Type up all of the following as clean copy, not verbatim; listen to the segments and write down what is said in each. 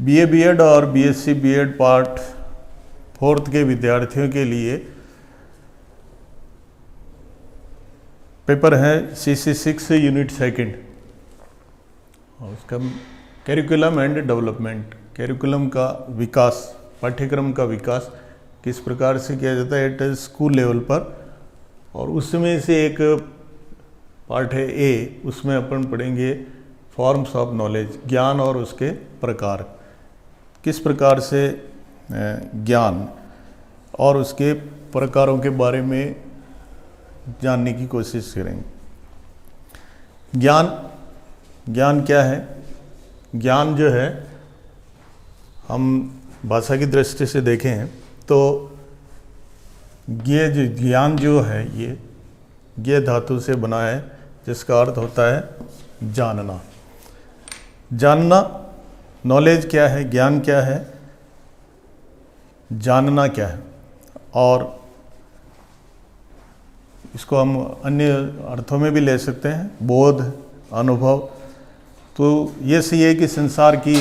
BA BEd और BSc BEd part 4 के विद्यार्थियों के लिए पेपर है CC6 यूनिट 2 और उसका करिकुलम एंड डेवलपमेंट, करिकुलम का विकास, पाठ्यक्रम का विकास किस प्रकार से किया जाता है एट स्कूल लेवल पर। और उसमें से एक पार्ट है ए, उसमें अपन पढ़ेंगे फॉर्म्स ऑफ नॉलेज, ज्ञान और उसके प्रकार, किस प्रकार से ज्ञान और उसके प्रकारों के बारे में जानने की कोशिश करेंगे। ज्ञान क्या है? ज्ञान जो है, हम भाषा की दृष्टि से देखें तो ये जो ज्ञान जो है ये धातु से बना है, जिसका अर्थ होता है जानना। जानना, नॉलेज क्या है, ज्ञान क्या है, जानना क्या है। और इसको हम अन्य अर्थों में भी ले सकते हैं, बोध, अनुभव। तो ये सही है कि संसार की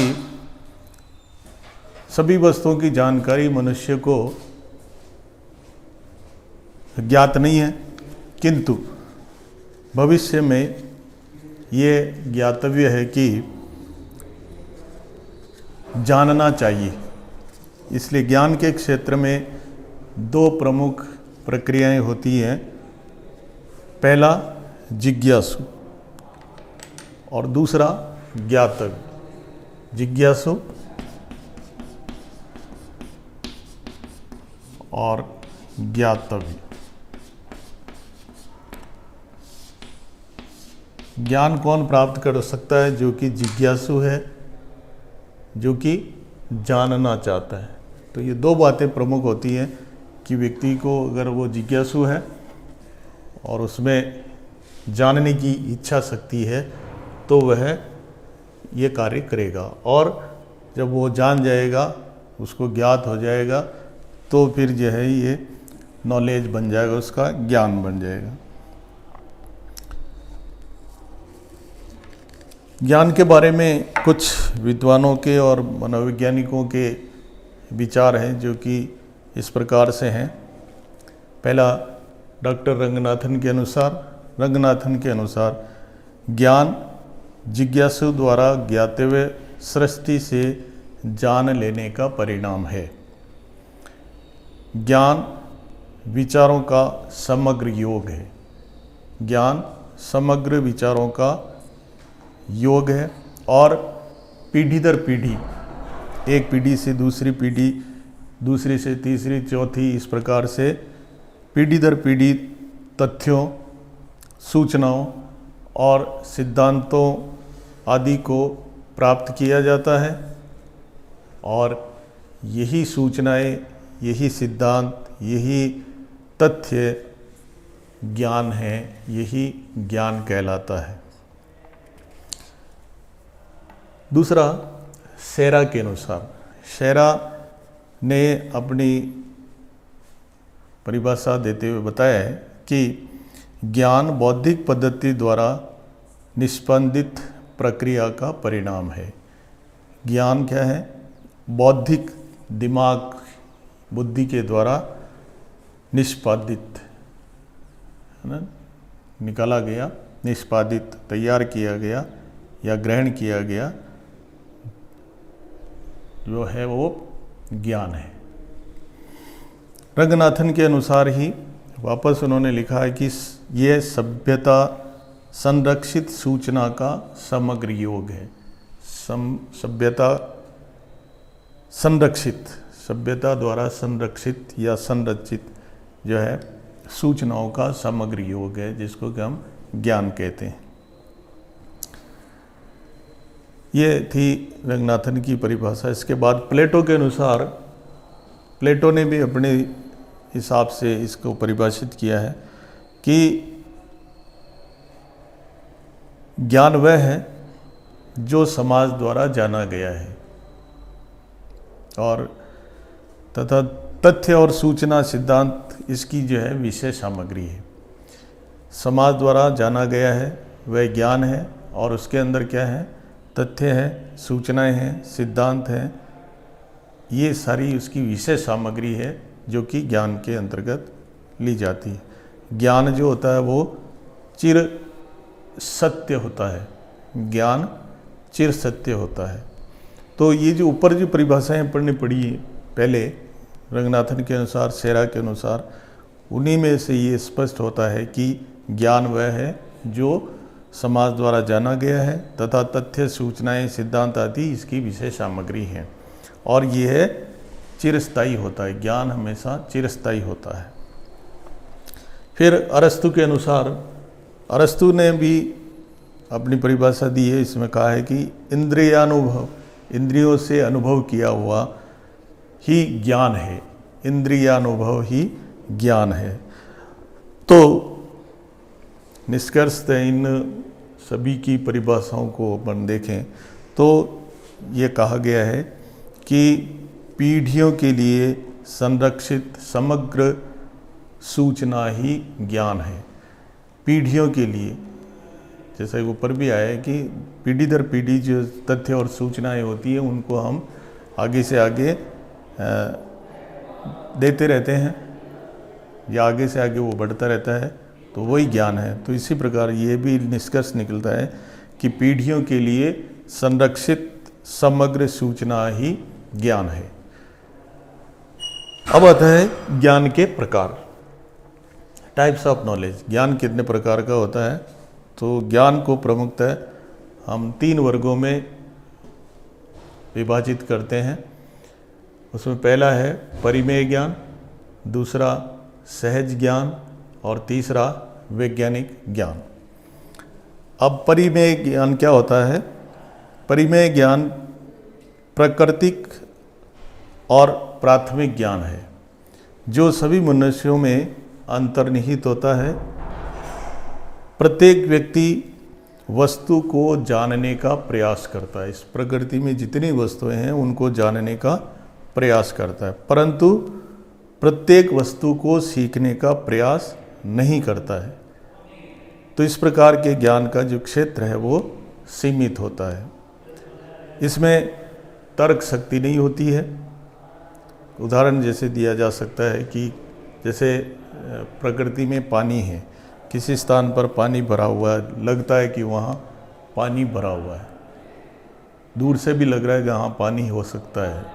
सभी वस्तुओं की जानकारी मनुष्य को ज्ञात नहीं है, किंतु भविष्य में ये ज्ञातव्य है कि जानना चाहिए। इसलिए ज्ञान के क्षेत्र में 2 प्रमुख प्रक्रियाएं होती हैं। पहला जिज्ञासु और दूसरा ज्ञातव्य। जिज्ञासु और ज्ञातव्य। ज्ञान कौन प्राप्त कर सकता है? जो कि जिज्ञासु है, जो कि जानना चाहता है। तो ये 2 बातें प्रमुख होती हैं कि व्यक्ति को, अगर वो जिज्ञासु है और उसमें जानने की इच्छा शक्ति है, तो वह ये कार्य करेगा। और जब वो जान जाएगा, उसको ज्ञात हो जाएगा, तो फिर जो है ये नॉलेज बन जाएगा, उसका ज्ञान बन जाएगा। ज्ञान के बारे में कुछ विद्वानों के और मनोवैज्ञानिकों के विचार हैं, जो कि इस प्रकार से हैं। पहला, डॉक्टर रंगनाथन के अनुसार ज्ञान जिज्ञासु द्वारा ज्ञातव्य सृष्टि से जान लेने का परिणाम है। ज्ञान विचारों का समग्र योग है। ज्ञान समग्र विचारों का योग है और पीढ़ी दर पीढ़ी, एक पीढ़ी से दूसरी पीढ़ी, दूसरी से तीसरी, चौथी, इस प्रकार से पीढ़ी दर पीढ़ी तथ्यों, सूचनाओं और सिद्धांतों आदि को प्राप्त किया जाता है। और यही सूचनाएं, यही सिद्धांत, यही तथ्य ज्ञान है, यही ज्ञान कहलाता है। दूसरा, सेरा के अनुसार, सेरा ने अपनी परिभाषा देते हुए बताया है कि ज्ञान बौद्धिक पद्धति द्वारा निष्पादित प्रक्रिया का परिणाम है। ज्ञान क्या है? बौद्धिक, दिमाग, बुद्धि के द्वारा निष्पादित, है ना, निकाला गया, निष्पादित, तैयार किया गया या ग्रहण किया गया जो है वो ज्ञान है। रंगनाथन के अनुसार ही वापस उन्होंने लिखा है कि यह सभ्यता संरक्षित सूचना का समग्र योग है। सभ्यता संरक्षित, सभ्यता द्वारा संरक्षित या संरचित जो है सूचनाओं का समग्र योग है, जिसको कि हम ज्ञान कहते हैं। ये थी रंगनाथन की परिभाषा। इसके बाद प्लेटो के अनुसार, प्लेटो ने भी अपने हिसाब से इसको परिभाषित किया है कि ज्ञान वह है जो समाज द्वारा जाना गया है और तथा तथ्य और सूचना, सिद्धांत इसकी जो है विषय सामग्री है। समाज द्वारा जाना गया है वह ज्ञान है और उसके अंदर क्या है? तथ्य हैं, सूचनाएं हैं, सिद्धांत हैं, ये सारी उसकी विषय सामग्री है जो कि ज्ञान के अंतर्गत ली जाती है। ज्ञान जो होता है वो चिर सत्य होता है, ज्ञान चिर सत्य होता है। तो ये जो ऊपर जो परिभाषाएं पढ़नी पड़ी पहले रंगनाथन के अनुसार, सेरा के अनुसार, उन्हीं में से ये स्पष्ट होता है कि ज्ञान वह है जो समाज द्वारा जाना गया है तथा तथ्य, सूचनाएं, सिद्धांत आदि इसकी विषय सामग्री हैं, और ये है चिरस्थायी होता है। ज्ञान हमेशा चिरस्थायी होता है। फिर अरस्तु के अनुसार, अरस्तु ने भी अपनी परिभाषा दी है, इसमें कहा है कि इंद्रियानुभव, इंद्रियों से अनुभव किया हुआ ही ज्ञान है, इंद्रियानुभव ही ज्ञान है। तो निष्कर्षतः इन सभी की परिभाषाओं को अपन देखें तो ये कहा गया है कि पीढ़ियों के लिए संरक्षित समग्र सूचना ही ज्ञान है। पीढ़ियों के लिए, जैसे ऊपर भी आया है कि पीढ़ी दर पीढ़ी जो तथ्य और सूचनाएं होती है उनको हम आगे से आगे देते रहते हैं या आगे से आगे वो बढ़ता रहता है, तो वही ज्ञान है। तो इसी प्रकार ये भी निष्कर्ष निकलता है कि पीढ़ियों के लिए संरक्षित समग्र सूचना ही ज्ञान है। अब आता है ज्ञान के प्रकार, टाइप्स ऑफ नॉलेज। ज्ञान कितने प्रकार का होता है? तो ज्ञान को प्रमुखतः हम 3 वर्गों में विभाजित करते हैं। उसमें पहला है परिमेय ज्ञान, दूसरा सहज ज्ञान और तीसरा वैज्ञानिक ज्ञान। अब परिमेय ज्ञान क्या होता है? परिमेय ज्ञान प्राकृतिक और प्राथमिक ज्ञान है जो सभी मनुष्यों में अंतर्निहित होता है। प्रत्येक व्यक्ति वस्तु को जानने का प्रयास करता है। इस प्रकृति में जितनी वस्तुएं हैं उनको जानने का प्रयास करता है, परंतु प्रत्येक वस्तु को सीखने का प्रयास नहीं करता है। तो इस प्रकार के ज्ञान का जो क्षेत्र है वो सीमित होता है। इसमें तर्क शक्ति नहीं होती है। उदाहरण जैसे दिया जा सकता है कि जैसे प्रकृति में पानी है, किसी स्थान पर पानी भरा हुआ है, लगता है कि वहाँ पानी भरा हुआ है, दूर से भी लग रहा है कि हाँ पानी हो सकता है,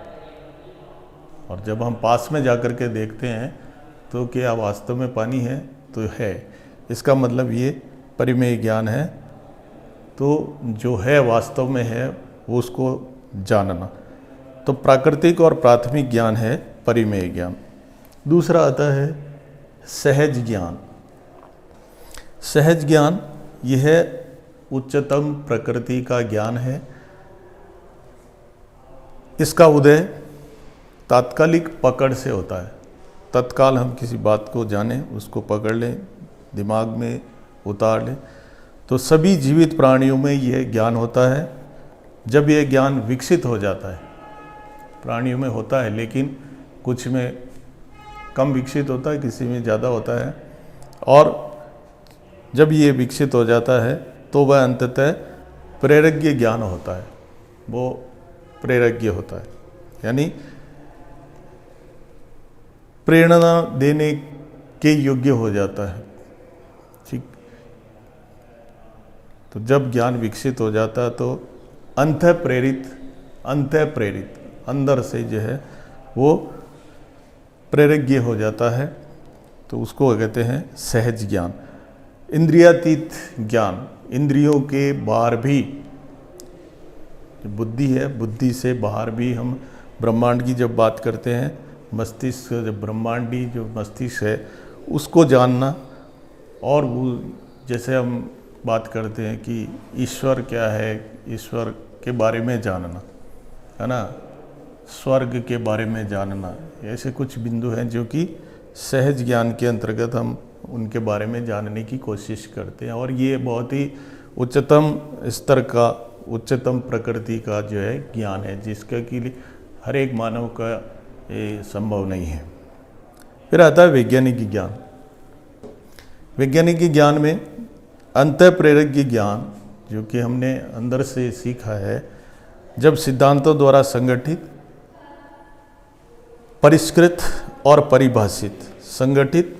और जब हम पास में जाकर के देखते हैं तो क्या वास्तव में पानी है? तो है। इसका मतलब ये परिमेय ज्ञान है। तो जो है वास्तव में है वो उसको जानना। तो प्राकृतिक और प्राथमिक ज्ञान है परिमेय ज्ञान। दूसरा आता है सहज ज्ञान। सहज ज्ञान यह उच्चतम प्रकृति का ज्ञान है। इसका उदय तात्कालिक पकड़ से होता है। तत्काल हम किसी बात को जानें, उसको पकड़ लें, दिमाग में उतार लें। तो सभी जीवित प्राणियों में यह ज्ञान होता है। जब यह ज्ञान विकसित हो जाता है, प्राणियों में होता है लेकिन कुछ में कम विकसित होता है, किसी में ज़्यादा होता है, और जब ये विकसित हो जाता है तो वह अंततः प्रेरज्ञ ज्ञान होता है। वो प्रेरज्ञ होता है, यानी प्रेरणा देने के योग्य हो जाता है। ठीक। तो जब ज्ञान विकसित हो जाता है तो अंतः प्रेरित अंदर से जो है वो प्रेरज्ञ हो जाता है। तो उसको कहते हैं सहज ज्ञान। इंद्रियातीत ज्ञान, इंद्रियों के बाहर भी बुद्धि है, बुद्धि से बाहर भी हम ब्रह्मांड की जब बात करते हैं, मस्तिष्क, जब ब्रह्मांडी जो मस्तिष्क है उसको जानना, और वो जैसे हम बात करते हैं कि ईश्वर क्या है, ईश्वर के बारे में जानना, है ना, स्वर्ग के बारे में जानना, ऐसे कुछ बिंदु हैं जो कि सहज ज्ञान के अंतर्गत हम उनके बारे में जानने की कोशिश करते हैं। और ये बहुत ही उच्चतम स्तर का, उच्चतम प्रकृति का जो है ज्ञान है, जिसका कि हर एक मानव का ये संभव नहीं है। फिर आता है वैज्ञानिक ज्ञान। वैज्ञानिक ज्ञान में अंतः प्रेरक ज्ञान जो कि हमने अंदर से सीखा है, जब सिद्धांतों द्वारा संगठित, परिष्कृत और परिभाषित, संगठित,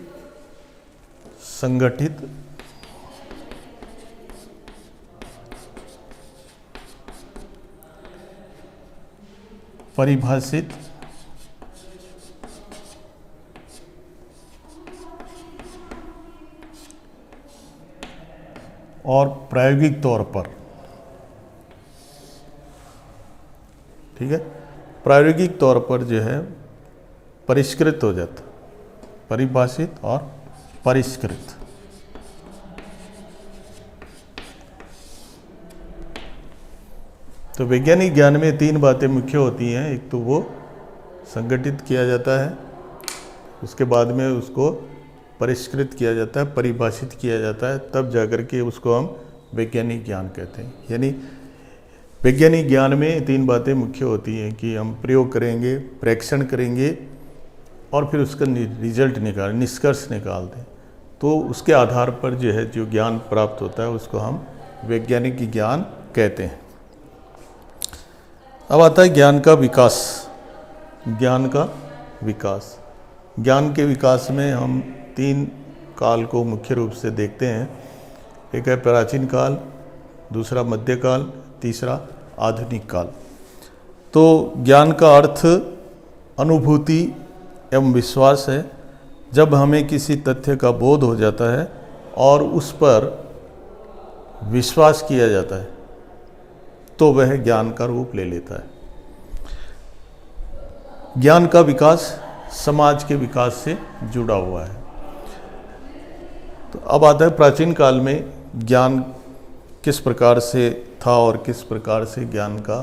परिभाषित और प्रायोगिक तौर पर, ठीक है, प्रायोगिक तौर पर जो है परिष्कृत हो जाता, परिभाषित और परिष्कृत। तो वैज्ञानिक ज्ञान में तीन बातें मुख्य होती हैं। एक तो वो संगठित किया जाता है, उसके बाद में उसको परिष्कृत किया जाता है, परिभाषित किया जाता है, तब जाकर के उसको हम वैज्ञानिक ज्ञान कहते हैं। यानी वैज्ञानिक ज्ञान में तीन बातें मुख्य होती हैं कि हम प्रयोग करेंगे, प्रेक्षण करेंगे और फिर उसका रिजल्ट निष्कर्ष निकाल दें। तो उसके आधार पर जो है जो ज्ञान प्राप्त होता है उसको हम वैज्ञानिक ज्ञान कहते हैं। अब आता है ज्ञान का विकास। ज्ञान का विकास, ज्ञान के विकास में हम तीन काल को मुख्य रूप से देखते हैं। एक है प्राचीन काल, दूसरा मध्यकाल, तीसरा आधुनिक काल। तो ज्ञान का अर्थ अनुभूति एवं विश्वास है। जब हमें किसी तथ्य का बोध हो जाता है और उस पर विश्वास किया जाता है तो वह ज्ञान का रूप ले लेता है। ज्ञान का विकास समाज के विकास से जुड़ा हुआ है। तो अब आता है प्राचीन काल में ज्ञान किस प्रकार से था और किस प्रकार से ज्ञान का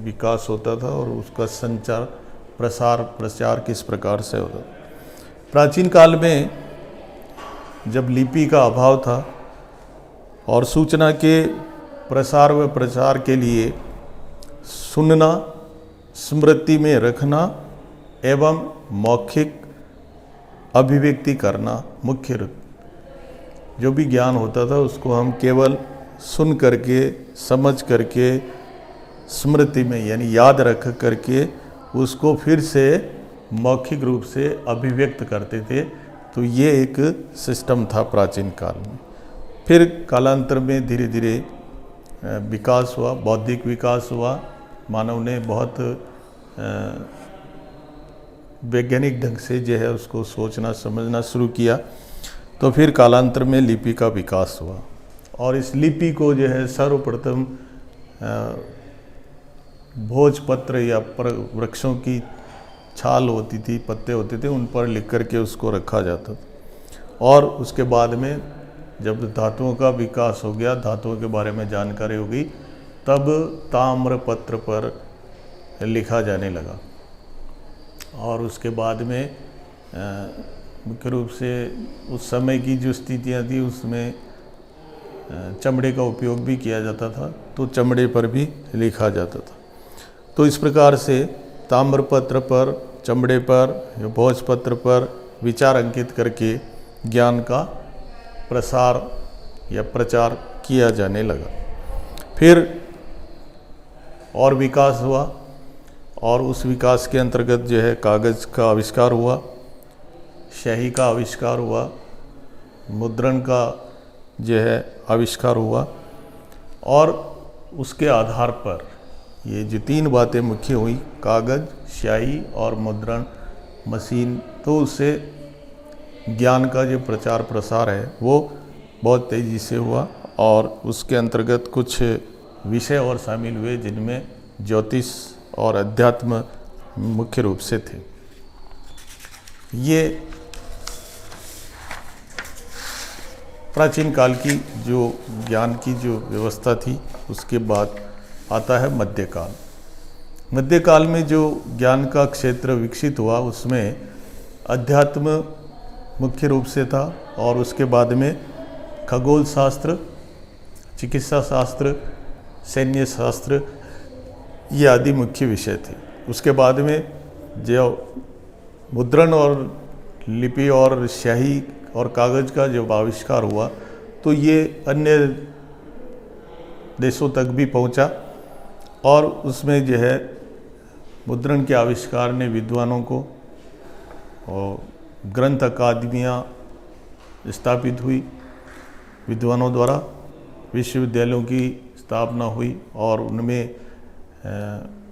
विकास होता था और उसका संचार, प्रचार किस प्रकार से होता था। प्राचीन काल में जब लिपि का अभाव था और सूचना के प्रसार व प्रचार के लिए सुनना, स्मृति में रखना एवं मौखिक अभिव्यक्ति करना मुख्य रूप, जो भी ज्ञान होता था उसको हम केवल सुन करके, समझ करके, स्मृति में यानी याद रख करके उसको फिर से मौखिक रूप से अभिव्यक्त करते थे। तो ये एक सिस्टम था प्राचीन काल में। फिर कालांतर में धीरे धीरे विकास हुआ, बौद्धिक विकास हुआ, मानव ने बहुत वैज्ञानिक ढंग से जो है उसको सोचना समझना शुरू किया। तो फिर कालांतर में लिपि का विकास हुआ और इस लिपि को जो है सर्वप्रथम भोजपत्र या वृक्षों की छाल होती थी, पत्ते होते थे, उन पर लिख करके उसको रखा जाता था। और उसके बाद में जब धातुओं का विकास हो गया, धातुओं के बारे में जानकारी हो गई, तब ताम्र पत्र पर लिखा जाने लगा। और उसके बाद में मुख्य रूप से उस समय की जो स्थितियाँ थी उसमें चमड़े का उपयोग भी किया जाता था, तो चमड़े पर भी लिखा जाता था। तो इस प्रकार से ताम्रपत्र पर, चमड़े पर, भोजपत्र पर विचार अंकित करके ज्ञान का प्रसार या प्रचार किया जाने लगा। फिर और विकास हुआ और उस विकास के अंतर्गत जो है कागज़ का आविष्कार हुआ, स्याही का आविष्कार हुआ, मुद्रण का जो है आविष्कार हुआ। और उसके आधार पर ये जो तीन बातें मुख्य हुई, कागज़, स्याही और मुद्रण मशीन, तो उससे ज्ञान का जो प्रचार प्रसार है वो बहुत तेज़ी से हुआ। और उसके अंतर्गत कुछ विषय और शामिल हुए जिनमें ज्योतिष और अध्यात्म मुख्य रूप से थे। ये प्राचीन काल की जो ज्ञान की जो व्यवस्था थी। उसके बाद आता है मध्यकाल। मध्यकाल में जो ज्ञान का क्षेत्र विकसित हुआ उसमें अध्यात्म मुख्य रूप से था और उसके बाद में खगोल शास्त्र, चिकित्सा शास्त्र, सैन्य शास्त्र, ये आदि मुख्य विषय थे। उसके बाद में जो मुद्रण और लिपि और स्याही और कागज़ का जब आविष्कार हुआ तो ये अन्य देशों तक भी पहुंचा और उसमें जो है मुद्रण के आविष्कार ने विद्वानों को और ग्रंथ अकादमियाँ स्थापित हुई, विद्वानों द्वारा विश्वविद्यालयों की स्थापना हुई और उनमें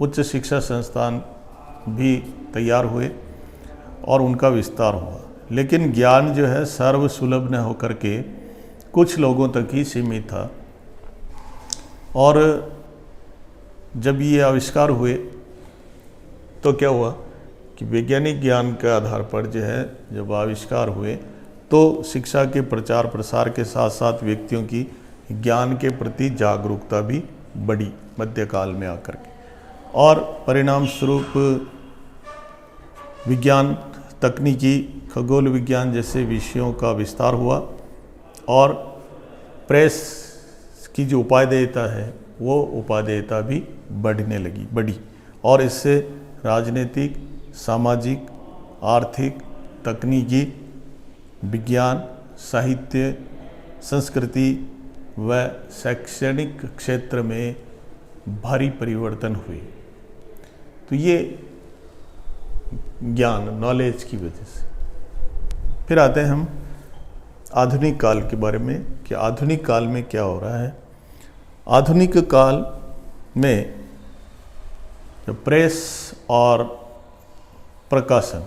उच्च शिक्षा संस्थान भी तैयार हुए और उनका विस्तार हुआ। लेकिन ज्ञान जो है सर्वसुलभ न होकर के कुछ लोगों तक ही सीमित था। और जब ये आविष्कार हुए तो क्या हुआ कि वैज्ञानिक ज्ञान के आधार पर जो है जब आविष्कार हुए तो शिक्षा के प्रचार प्रसार के साथ साथ व्यक्तियों की ज्ञान के प्रति जागरूकता भी बढ़ी मध्यकाल में आकर के, और परिणाम स्वरूप विज्ञान, तकनीकी, खगोल विज्ञान जैसे विषयों का विस्तार हुआ और प्रेस की जो उपादेयता है वो उपादेयता भी बढ़ी और इससे राजनीतिक, सामाजिक, आर्थिक, तकनीकी, विज्ञान, साहित्य, संस्कृति व शैक्षणिक क्षेत्र में भारी परिवर्तन हुए। तो ये ज्ञान, नॉलेज की वजह से। फिर आते हैं हम आधुनिक काल के बारे में कि आधुनिक काल में क्या हो रहा है। आधुनिक काल में जो प्रेस और प्रकाशन,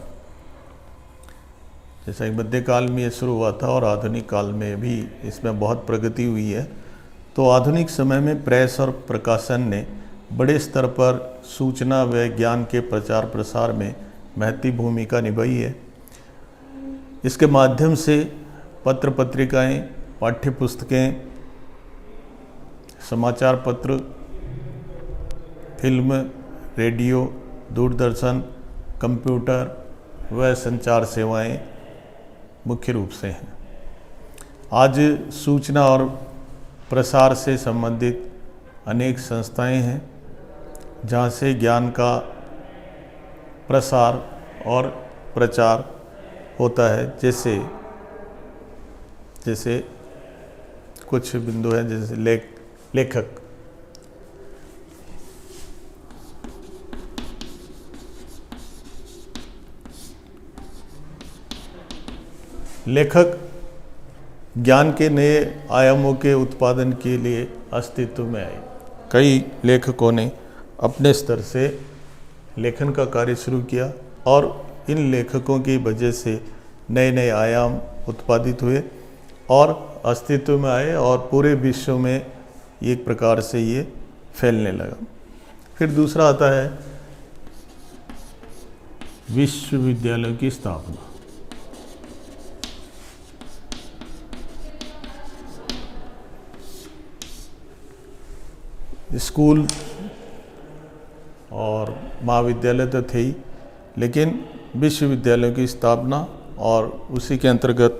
जैसा कि मध्यकाल में ये शुरू हुआ था और आधुनिक काल में भी इसमें बहुत प्रगति हुई है, तो आधुनिक समय में प्रेस और प्रकाशन ने बड़े स्तर पर सूचना व ज्ञान के प्रचार प्रसार में महत्वपूर्ण भूमिका निभाई है। इसके माध्यम से पत्र पत्रिकाएं, पाठ्य पुस्तकें, समाचार पत्र, फिल्म, रेडियो, दूरदर्शन, कंप्यूटर व संचार सेवाएं मुख्य रूप से हैं। आज सूचना और प्रसार से संबंधित अनेक संस्थाएं हैं जहां से ज्ञान का प्रसार और प्रचार होता है। जैसे कुछ बिंदु हैं, जैसे लेखक ज्ञान के नए आयामों के उत्पादन के लिए अस्तित्व में आए। कई लेखकों ने अपने स्तर से लेखन का कार्य शुरू किया और इन लेखकों की वजह से नए नए आयाम उत्पादित हुए और अस्तित्व में आए और पूरे विश्व में एक प्रकार से ये फैलने लगा। फिर दूसरा आता है विश्वविद्यालयों की स्थापना। स्कूल और महाविद्यालय तो थे ही, लेकिन विश्वविद्यालयों की स्थापना और उसी के अंतर्गत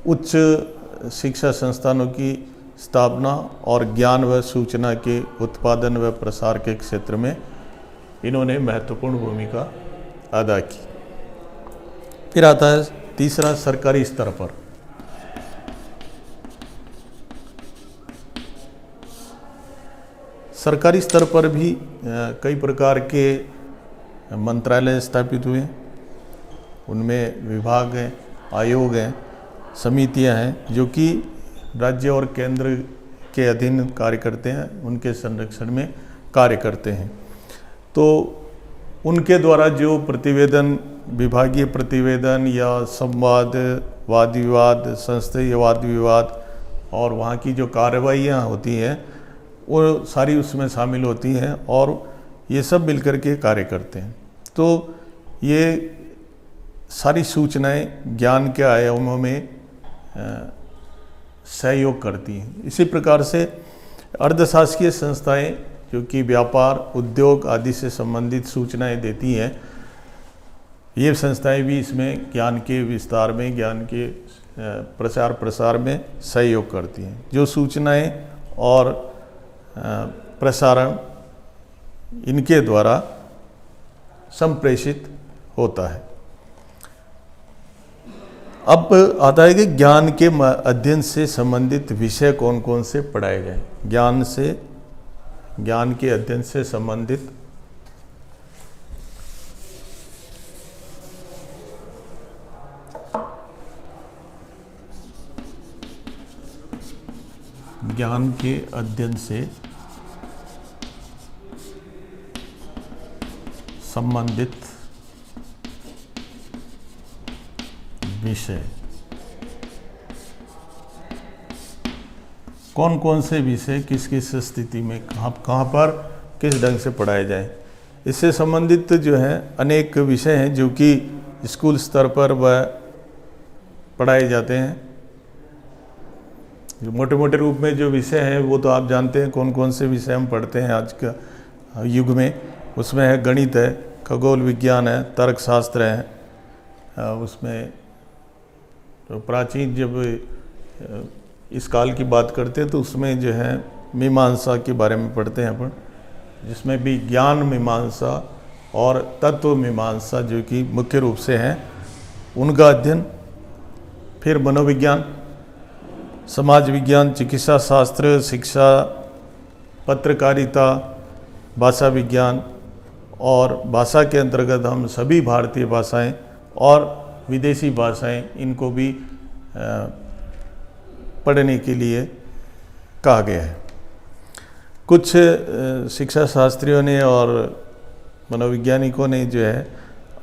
उच्च शिक्षा संस्थानों की स्थापना और ज्ञान व सूचना के उत्पादन व प्रसार के क्षेत्र में इन्होंने महत्वपूर्ण भूमिका अदा की। फिर आता है तीसरा, सरकारी स्तर पर। सरकारी स्तर पर भी कई प्रकार के मंत्रालय स्थापित हुए। उनमें विभाग हैं, आयोग हैं, समितियां हैं जो कि राज्य और केंद्र के अधीन कार्य करते हैं, उनके संरक्षण में कार्य करते हैं। तो उनके द्वारा जो प्रतिवेदन, विभागीय प्रतिवेदन या संवाद, वाद विवाद, संस्थायी वाद विवाद और वहाँ की जो कार्रवाइयाँ होती हैं वो सारी उसमें शामिल होती हैं और ये सब मिलकर के कार्य करते हैं। तो ये सारी सूचनाएं ज्ञान के आयामों में सहयोग करती हैं। इसी प्रकार से अर्धशासकीय संस्थाएं जो कि व्यापार, उद्योग आदि से संबंधित सूचनाएं देती हैं, ये संस्थाएं भी इसमें ज्ञान के विस्तार में, ज्ञान के प्रचार प्रसार में सहयोग करती हैं। जो सूचनाएं और प्रसारण इनके द्वारा संप्रेषित होता है। अब आता है कि ज्ञान के अध्ययन से संबंधित विषय कौन कौन से पढ़ाए जाएं। ज्ञान के अध्ययन से संबंधित ज्ञान के अध्ययन से संबंधित विषय कौन कौन से विषय किस किस स्थिति में कहाँ पर किस ढंग से पढ़ाए जाएं। इससे संबंधित जो है अनेक विषय हैं जो कि स्कूल स्तर पर वह पढ़ाए जाते हैं। जो मोटे मोटे रूप में जो विषय हैं वो तो आप जानते हैं कौन कौन से विषय हम पढ़ते हैं आज का युग में। उसमें है गणित है, खगोल विज्ञान है, तर्कशास्त्र है। उसमें तो प्राचीन जब इस काल की बात करते हैं तो उसमें जो है मीमांसा के बारे में पढ़ते हैं अपन, जिसमें भी ज्ञान मीमांसा और तत्व मीमांसा जो कि मुख्य रूप से हैं उनका अध्ययन। फिर मनोविज्ञान, समाज विज्ञान, चिकित्सा शास्त्र, शिक्षा, पत्रकारिता, भाषा विज्ञान और भाषा के अंतर्गत हम सभी भारतीय भाषाएं और विदेशी भाषाएं इनको भी पढ़ने के लिए कहा गया है। कुछ शिक्षा शास्त्रियों ने और मनोवैज्ञानिकों ने जो है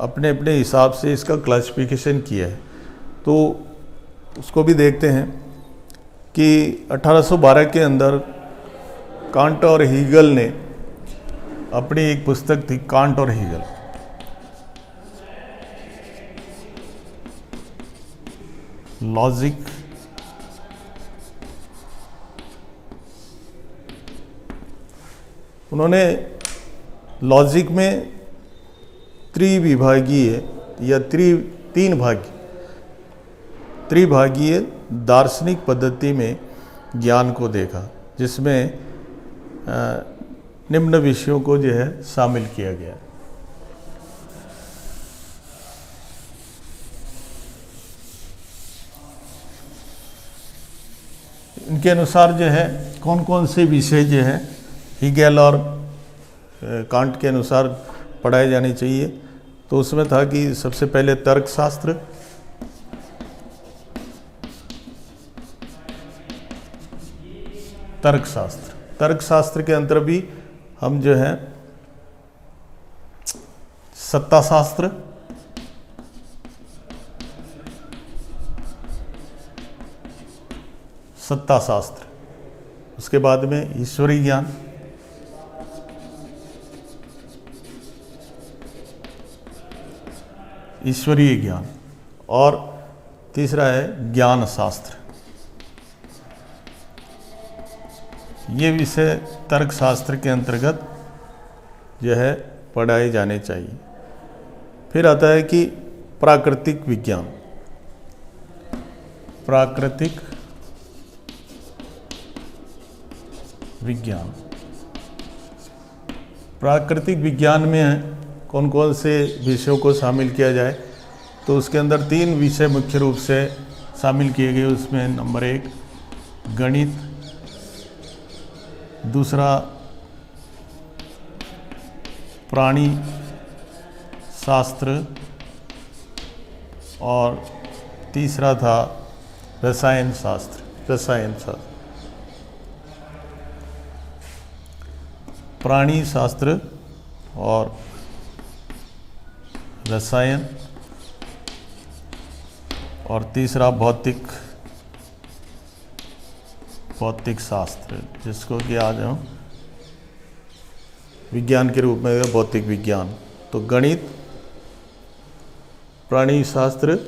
अपने अपने हिसाब से इसका क्लासिफिकेशन किया है, तो उसको भी देखते हैं कि 1812 के अंदर कांट और हीगल ने अपनी एक पुस्तक थी, कांट और हीगल, लॉजिक उन्होंने लॉजिक में त्रिविभागीय या त्रिभागीय दार्शनिक पद्धति में ज्ञान को देखा, जिसमें निम्न विषयों को जो है शामिल किया गया। इनके अनुसार जो है कौन कौन से विषय जो है हीगेल और कांट के अनुसार पढ़ाए जाने चाहिए, तो उसमें था कि सबसे पहले तर्कशास्त्र, तर्कशास्त्र के अंतर भी हम जो है सत्ताशास्त्र, उसके बाद में ईश्वरीय ज्ञान, और तीसरा है ज्ञान शास्त्र। ये विषय तर्कशास्त्र के अंतर्गत जो है पढ़ाए जाने चाहिए। फिर आता है कि प्राकृतिक विज्ञान में कौन कौन से विषयों को शामिल किया जाए, तो उसके अंदर 3 विषय मुख्य रूप से शामिल किए गए। उसमें नंबर 1 गणित, दूसरा प्राणी शास्त्र और तीसरा था रसायन शास्त्र। प्राणी शास्त्र और रसायन और तीसरा भौतिक शास्त्र, जिसको कि आज हम विज्ञान के रूप में भौतिक विज्ञान। तो गणित, प्राणी शास्त्र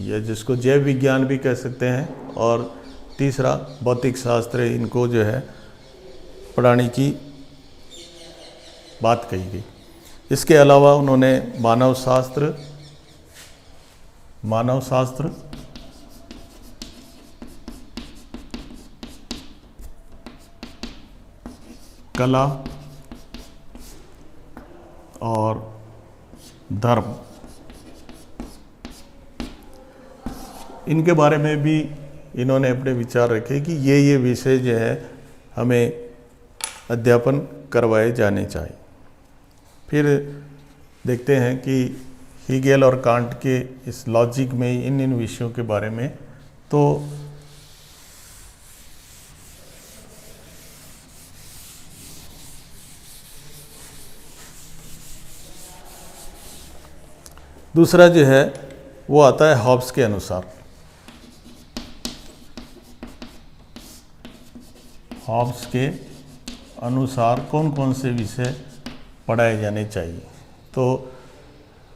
या जिसको जैव विज्ञान भी कह सकते हैं, और तीसरा भौतिक शास्त्र, इनको जो है पढ़ाने की बात कही गई। इसके अलावा उन्होंने मानव शास्त्र, कला और धर्म, इनके बारे में भी इन्होंने अपने विचार रखे कि ये विषय जो है हमें अध्यापन करवाए जाने चाहिए। फिर देखते हैं कि हीगेल और कांट के इस लॉजिक में इन विषयों के बारे में। तो दूसरा जो है वो आता है हॉब्स के अनुसार। हॉब्स के अनुसार कौन कौन से विषय पढ़ाए जाने चाहिए। तो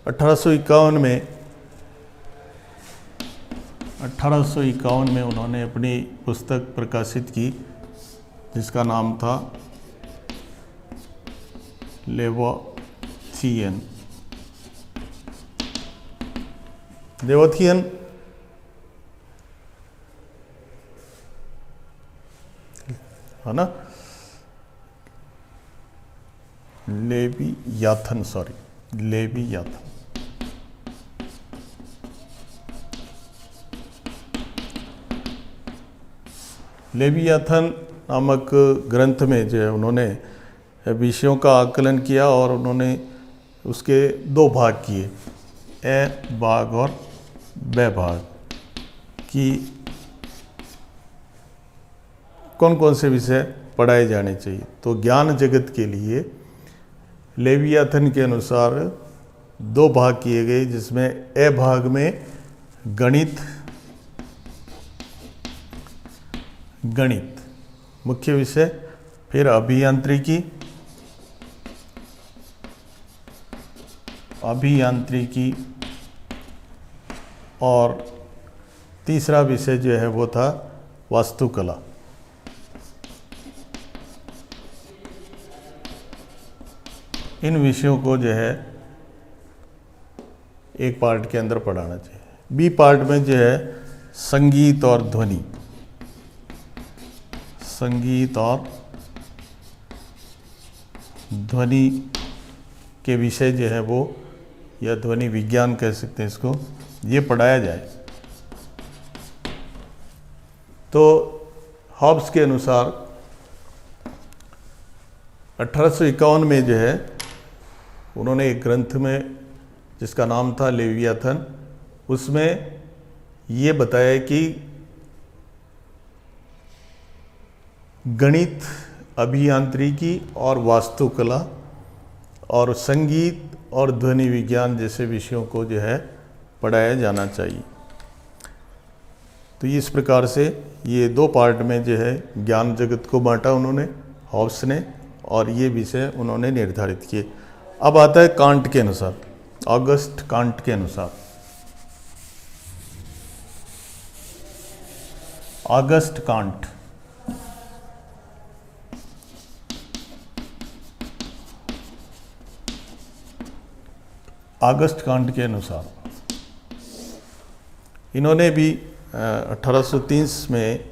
1851 में उन्होंने अपनी पुस्तक प्रकाशित की जिसका नाम था लेवोथियन। है ना, लेवियाथन नामक ग्रंथ में जो है उन्होंने विषयों का आकलन किया और उन्होंने उसके दो भाग किए, ए भाग और ब भाग, कि कौन कौन से विषय पढ़ाए जाने चाहिए। तो ज्ञान जगत के लिए लेवियाथन के अनुसार दो भाग किए गए, जिसमें ए भाग में गणित मुख्य विषय, फिर अभियांत्रिकी और तीसरा विषय जो है वो था वास्तुकला। इन विषयों को जो है एक पार्ट के अंदर पढ़ाना चाहिए। बी पार्ट में जो है संगीत और ध्वनि के विषय जो है वो, या ध्वनि विज्ञान कह सकते हैं इसको, ये पढ़ाया जाए। तो हॉब्स के अनुसार 1851 में जो है उन्होंने एक ग्रंथ में जिसका नाम था लेवियाथन, उसमें ये बताया कि गणित, अभियांत्रिकी और वास्तुकला और संगीत और ध्वनि विज्ञान जैसे विषयों को जो है पढ़ाया जाना चाहिए। तो इस प्रकार से ये दो पार्ट में जो है ज्ञान जगत को बांटा उन्होंने, हॉब्स ने, और ये विषय उन्होंने निर्धारित किए। अब आता है कांट के अनुसार, ऑगस्ट कांट के अनुसार। ऑगस्ट कांट के अनुसार इन्होंने भी 1830 में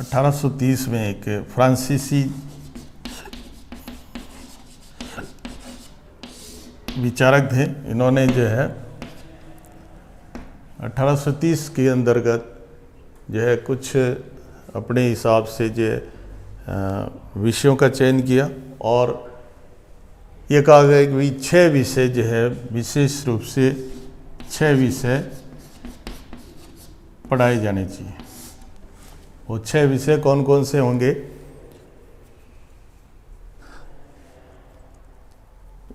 1830 में एक फ्रांसीसी विचारक थे। इन्होंने जो है 1830 के अंतर्गत जो है कुछ अपने हिसाब से जो विषयों का चयन किया और ये कहा गया कि 6 विषय जो है, विशेष रूप से 6 विषय पढ़ाए जाने चाहिए। वो 6 विषय कौन कौन से होंगे?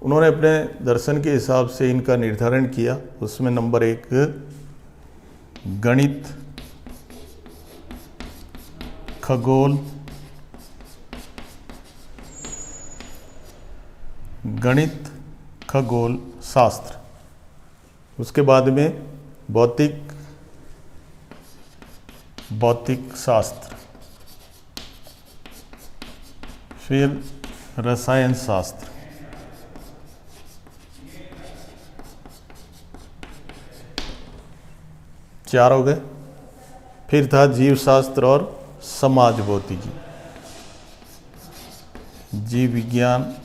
उन्होंने अपने दर्शन के हिसाब से इनका निर्धारण किया। उसमें नंबर 1 गणित, खगोल, शास्त्र। उसके बाद में भौतिक शास्त्र, फिर रसायन शास्त्र, चार हो गए। फिर था जीव शास्त्र और समाज भौतिकी, जीव विज्ञान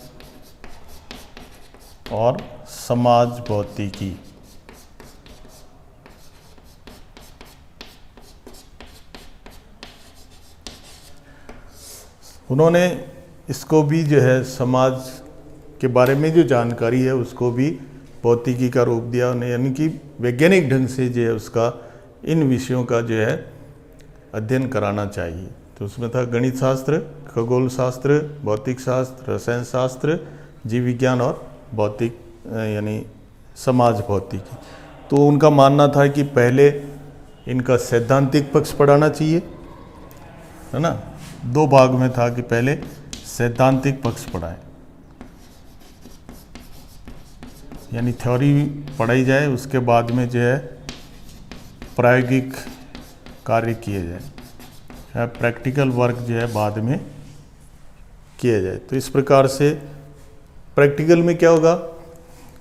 और समाज भौतिकी। उन्होंने इसको भी जो है समाज के बारे में जो जानकारी है उसको भी भौतिकी का रूप दिया उन्हें, यानी कि वैज्ञानिक ढंग से जो है उसका इन विषयों का जो है अध्ययन कराना चाहिए। तो उसमें था गणित शास्त्र, खगोल शास्त्र, भौतिक शास्त्र, रसायन शास्त्र, जीव विज्ञान और भौतिक यानी समाज भौतिकी। तो उनका मानना था कि पहले इनका सैद्धांतिक पक्ष पढ़ाना चाहिए, है ना। 2 भाग में था कि पहले सैद्धांतिक पक्ष पढ़ाएं, यानी थ्योरी पढ़ाई जाए, उसके बाद में जो है प्रायोगिक कार्य किए जाए, प्रैक्टिकल वर्क जो है बाद में किया जाए। तो इस प्रकार से प्रैक्टिकल में क्या होगा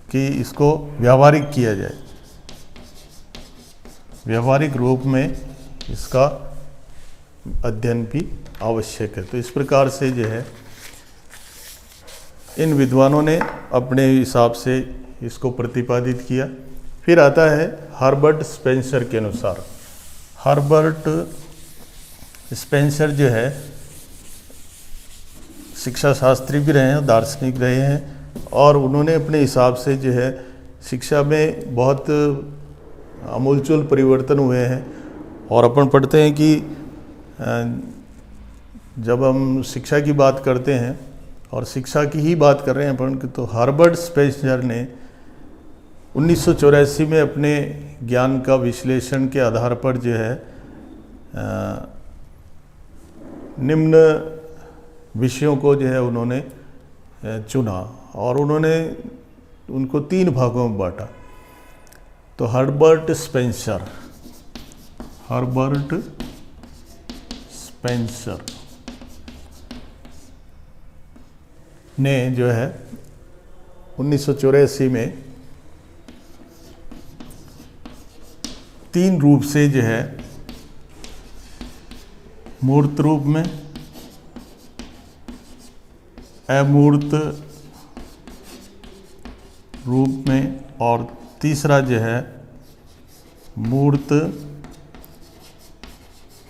कि इसको व्यावहारिक किया जाए, व्यावहारिक रूप में इसका अध्ययन भी आवश्यक है। तो इस प्रकार से जो है इन विद्वानों ने अपने हिसाब से इसको प्रतिपादित किया। फिर आता है हर्बर्ट स्पेंसर के अनुसार। हर्बर्ट स्पेंसर जो है शिक्षा शास्त्री भी रहे हैं, दार्शनिक रहे हैं, और उन्होंने अपने हिसाब से जो है शिक्षा में बहुत आमूलचूल परिवर्तन हुए हैं। और अपन पढ़ते हैं कि जब हम शिक्षा की बात करते हैं और शिक्षा की ही बात कर रहे हैं अपन, तो हर्बर्ट स्पेंसर ने 1984 में अपने ज्ञान का विश्लेषण के आधार पर जो है निम्न विषयों को जो है उन्होंने चुना और उन्होंने उनको 3 भागों में बांटा। तो हर्बर्ट स्पेंसर ने जो है 1984 में 3 रूप से जो है मूर्त रूप में, अमूर्त रूप में और तीसरा जो है मूर्त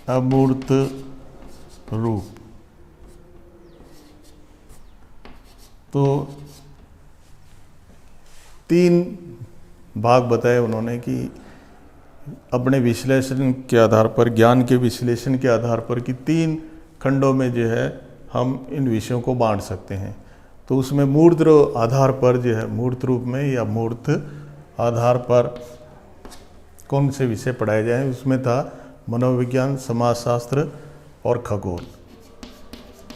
अमूर्त रूप। तो 3 भाग बताए उन्होंने कि अपने विश्लेषण के आधार पर, ज्ञान के विश्लेषण के आधार पर कि 3 खंडों में जो है हम इन विषयों को बांट सकते हैं। तो उसमें मूर्त आधार पर जो है, मूर्त रूप में या मूर्त आधार पर कौन से विषय पढ़ाए जाएं, उसमें था मनोविज्ञान, समाजशास्त्र और खगोल।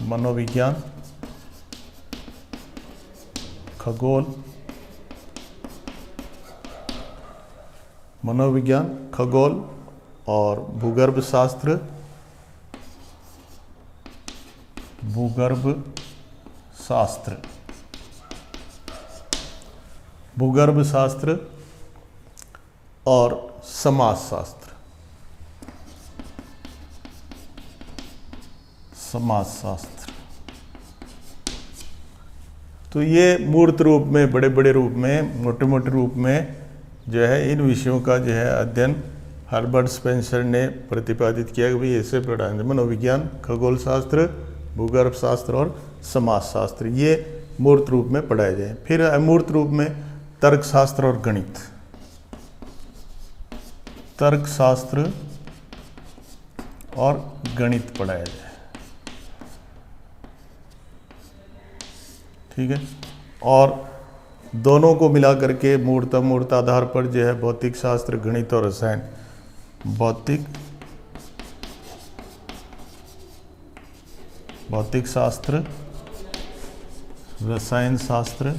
मनोविज्ञान, खगोल, मनोविज्ञान, खगोल और भूगर्भ शास्त्र, भूगर्भ शास्त्र, भूगर्भ शास्त्र और समाजशास्त्र, समाजशास्त्र। तो ये मूर्त रूप में, बड़े बड़े रूप में, मोटे मोटे रूप में जो है इन विषयों का जो है अध्ययन हर्बर्ट स्पेंसर ने प्रतिपादित किया कि भाई ऐसे पढ़ाएंगे। मनोविज्ञान, खगोल शास्त्र, भूगर्भ शास्त्र और समाजशास्त्र, ये मूर्त रूप में पढ़ाए जाए। फिर अमूर्त रूप में तर्कशास्त्र और गणित, तर्कशास्त्र और गणित पढ़ाया जाए। ठीक है। और दोनों को मिला करके मूर्त अमूर्त आधार पर जो है भौतिक शास्त्र, गणित और रसायन, भौतिक शास्त्र, रसायन शास्त्र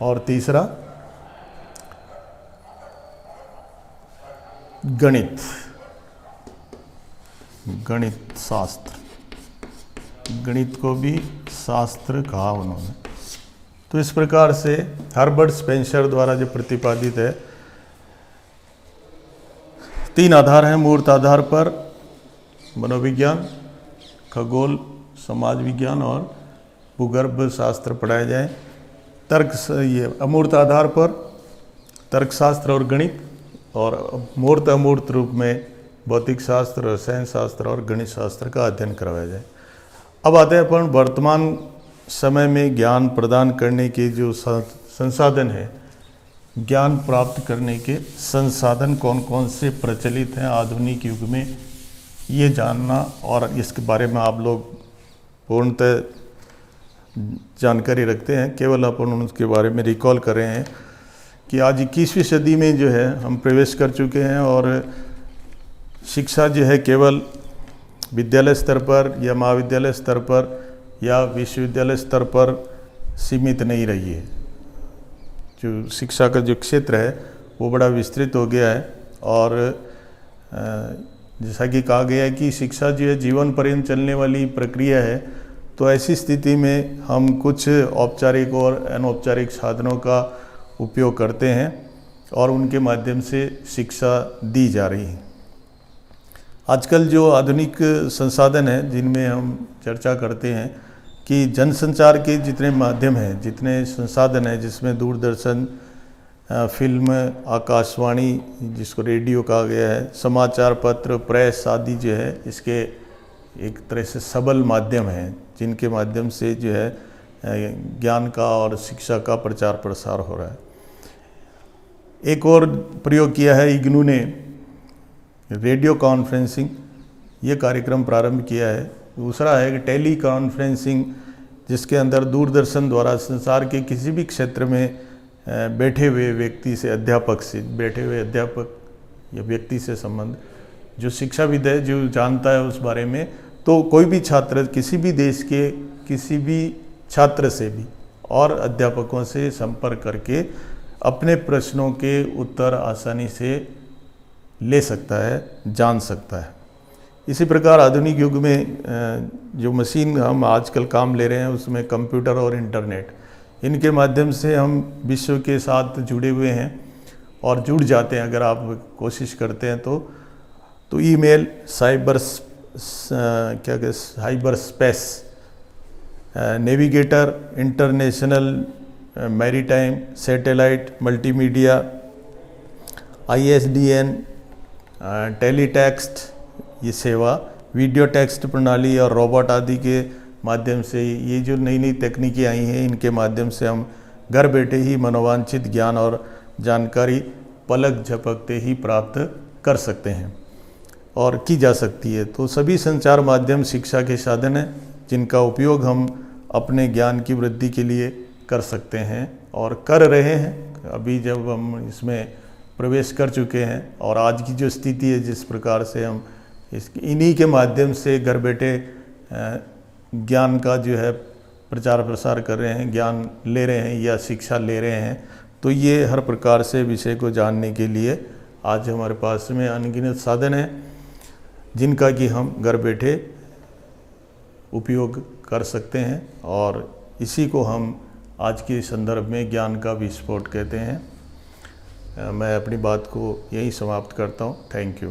और तीसरा गणित, गणित शास्त्र। गणित को भी शास्त्र कहा उन्होंने। तो इस प्रकार से हर्बर्ट स्पेंसर द्वारा जो प्रतिपादित है, 3 आधार हैं मूर्त आधार पर, मनोविज्ञान, खगोल, समाज विज्ञान और भूगर्भ शास्त्र पढ़ाए जाएं, ये अमूर्त आधार पर तर्कशास्त्र और गणित, और मूर्त अमूर्त रूप में भौतिक शास्त्र, रसायन शास्त्र और गणित शास्त्र का अध्ययन करवाया जाए। अब आते हैं अपन वर्तमान समय में ज्ञान प्रदान करने के जो संसाधन है, ज्ञान प्राप्त करने के संसाधन कौन कौन से प्रचलित हैं आधुनिक युग में, ये जानना और इसके बारे में आप लोग पूर्णतः जानकारी रखते हैं। केवल अपन उसके बारे में रिकॉल कर रहे हैं कि आज 21वीं सदी में जो है हम प्रवेश कर चुके हैं और शिक्षा जो है केवल विद्यालय स्तर पर या महाविद्यालय स्तर पर या विश्वविद्यालय स्तर पर सीमित नहीं रही है। जो शिक्षा का जो क्षेत्र है वो बड़ा विस्तृत हो गया है और जैसा कि कहा गया है कि शिक्षा जो है जीवन पर्यंत चलने वाली प्रक्रिया है, तो ऐसी स्थिति में हम कुछ औपचारिक और अनौपचारिक साधनों का उपयोग करते हैं और उनके माध्यम से शिक्षा दी जा रही है। आजकल जो आधुनिक संसाधन हैं जिनमें हम चर्चा करते हैं कि जनसंचार के जितने माध्यम हैं, जितने संसाधन हैं, जिसमें दूरदर्शन, फिल्म, आकाशवाणी जिसको रेडियो कहा गया है, समाचार पत्र, प्रेस आदि जो है इसके एक तरह से सबल माध्यम हैं जिनके माध्यम से जो है ज्ञान का और शिक्षा का प्रचार प्रसार हो रहा है। एक और प्रयोग किया है इग्नू ने, रेडियो कॉन्फ्रेंसिंग, ये कार्यक्रम प्रारंभ किया है। दूसरा है टेली कॉन्फ्रेंसिंग, जिसके अंदर दूरदर्शन द्वारा संसार के किसी भी क्षेत्र में बैठे हुए व्यक्ति से, अध्यापक से, बैठे हुए अध्यापक या व्यक्ति से संबंध, जो शिक्षाविद है, जो जानता है उस बारे में, तो कोई भी छात्र किसी भी देश के किसी भी छात्र से भी और अध्यापकों से संपर्क करके अपने प्रश्नों के उत्तर आसानी से ले सकता है, जान सकता है। इसी प्रकार आधुनिक युग में जो मशीन हम आजकल काम ले रहे हैं उसमें कंप्यूटर और इंटरनेट, इनके माध्यम से हम विश्व के साथ जुड़े हुए हैं और जुड़ जाते हैं अगर आप कोशिश करते हैं तो email, cyber space, navigator, international maritime, satellite, multimedia, ISDN, टेलीटेक्स्ट ये सेवा, वीडियो टेक्स्ट प्रणाली और रोबोट आदि के माध्यम से, ये जो नई नई तकनीकें आई हैं इनके माध्यम से हम घर बैठे ही मनोवांछित ज्ञान और जानकारी पलक झपकते ही प्राप्त कर सकते हैं और की जा सकती है। तो सभी संचार माध्यम शिक्षा के साधन हैं जिनका उपयोग हम अपने ज्ञान की वृद्धि के लिए कर सकते हैं और कर रहे हैं। अभी जब हम इसमें प्रवेश कर चुके हैं और आज की जो स्थिति है, जिस प्रकार से हम इन्हीं के माध्यम से घर बैठे ज्ञान का जो है प्रचार प्रसार कर रहे हैं, ज्ञान ले रहे हैं या शिक्षा ले रहे हैं, तो ये हर प्रकार से विषय को जानने के लिए आज हमारे पास में अनगिनत साधन हैं जिनका कि हम घर बैठे उपयोग कर सकते हैं और इसी को हम आज के संदर्भ में ज्ञान का विस्फोट कहते हैं। मैं अपनी बात को यहीं समाप्त करता हूँ। Thank you.